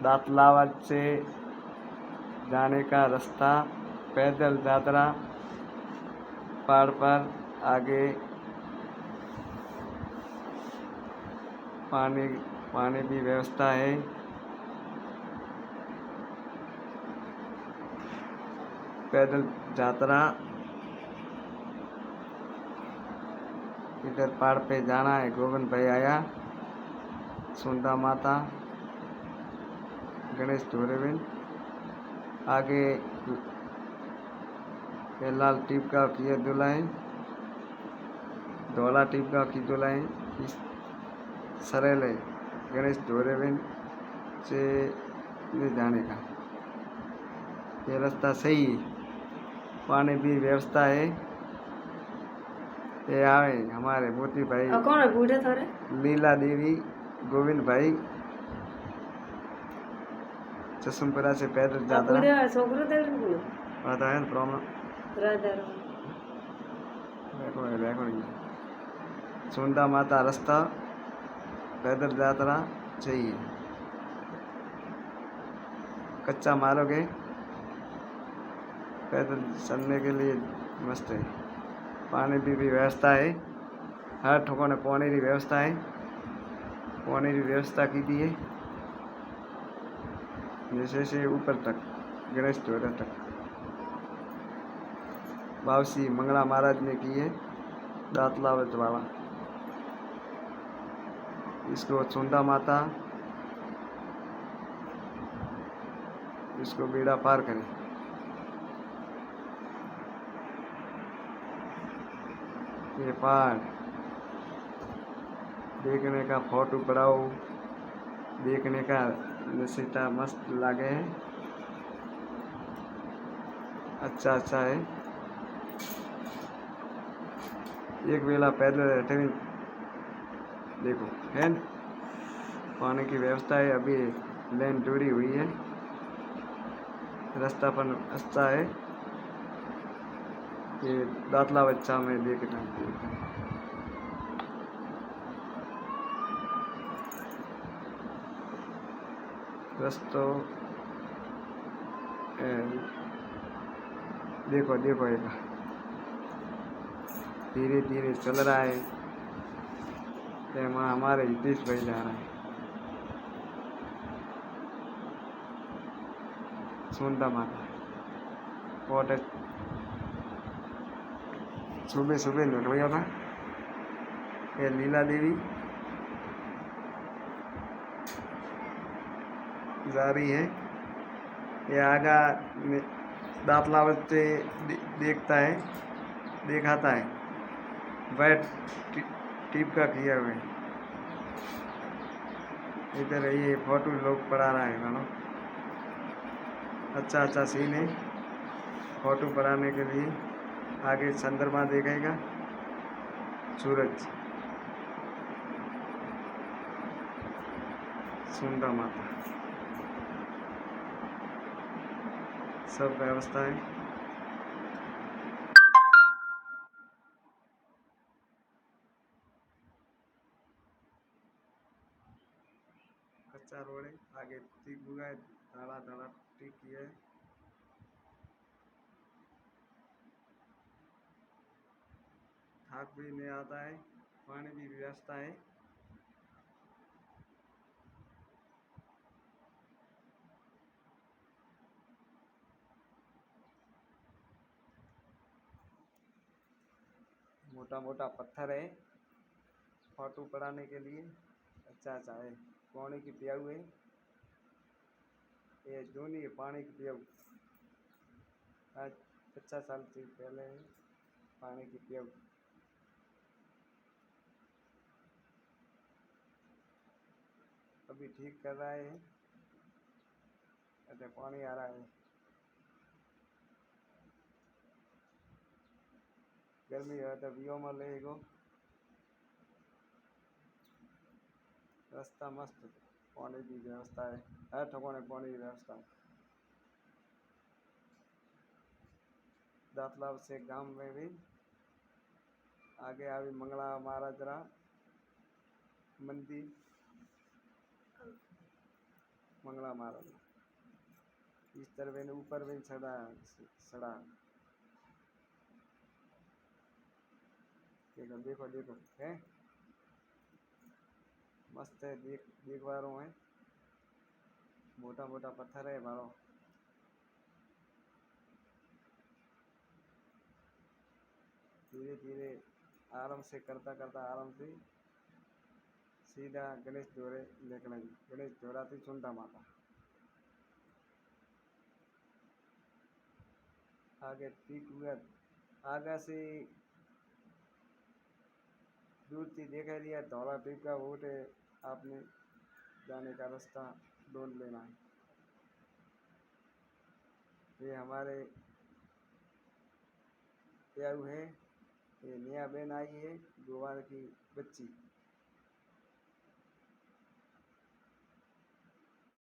दातलावद से जाने का रास्ता, पैदल यात्रा, पहाड़ पर आगे पानी पानी की व्यवस्था है। पैदल यात्रा, इधर पहाड़ पे जाना है। गोविंद भाई आया, सुंदा माता, गणेश धोरेबिन, आगे ये लाल टिप का किए दुलाएं, धोला टिप का की दुलाएं, इस सरल है गणेश धोरेबिन से जाने का। ये रास्ता सही है, पानी की व्यवस्था है। ये आए हमारे मोती भाई, कौन है बूढ़े थारे? लीला देवी, गोविंद भाई, चशमपुरा से पैदल यात्रा। पता है प्रॉब्लम सुंदा माता रास्ता, पैदल यात्रा चाहिए। कच्चा मारोगे, पैदल चलने के लिए मस्त है। पानी की भी व्यवस्था है, हर ठिकाने पानी की व्यवस्था है। पानी की व्यवस्था की दी है, जैसे से ऊपर तक गणेश धोरा तक बावसी मंगला महाराज ने की है। दातलावद वाला इसको सुंदा माता, इसको बेड़ा पार करें। ये पहाड़ देखने का, फोटो पड़ाओ देखने का नसीता मस्त लागे है। अच्छा है। एक वेला पैदल हटे देखो है न? पानी की व्यवस्था है। अभी लाइन जोड़ी हुई है, रास्ता पर अच्छा है। ये दातला बच्चा में देखना रस्तो देखो एक धीरे धीरे चल रहा है। वहाँ हमारे हितेश भाई जा रहा है। सुंदा माता बहुत सुबह निकल था। ये लीला देवी जा रही है। ये आगा दातलावद से दिखाता है वाइट टिप का किया हुआ है। इधर ये फोटो लोग पढ़ा रहा है मानो। अच्छा सीन है फोटो पढ़ाने के लिए। आगे चंद्रमा देखेगा, सूरज, सुंदा माता, सब व्यवस्था है। कच्चा रोड है, आगे टिक हुआ है, धड़ा टिक किया है। थाक भी नहीं आता है, पानी की व्यवस्था है। मोटा पत्थर है फोटो पढ़ाने के लिए। अच्छा है। पानी की प्याऊ है, ये दोनों है पानी की प्याऊ। आज 50 साल से पहले है पानी की प्याऊ। अभी ठीक कर रहा है। अच्छा पानी आ रहा है। गर्मी है तो वियो में लेगो। रास्ता मस्त, पानी की व्यवस्था है, हर ठिकाने पानी की व्यवस्था है। दातलाव से गांव में भी आगे अभी मंगला महाराज मंदिर, मंगला मारल। इस तरह मैंने ऊपर भी चढ़ा सड़ा। देखो देखो देखो है, मस्त है। देख देख पा रहा हूँ है, मोटा मोटा पत्थर है मारो। धीरे धीरे आराम से करता करता आराम से सीधा गणेश ढोरे देखना। गणेश ढोरा थी चुंडा माता। आगे ठीक हुआ, आगे से दूर से देखा दिया धौला टीप का वोट है। आपने जाने का रास्ता ढूंढ लेना है। ये हमारे प्याऊ है, ये नया बहन आई है, गोवार की बच्ची।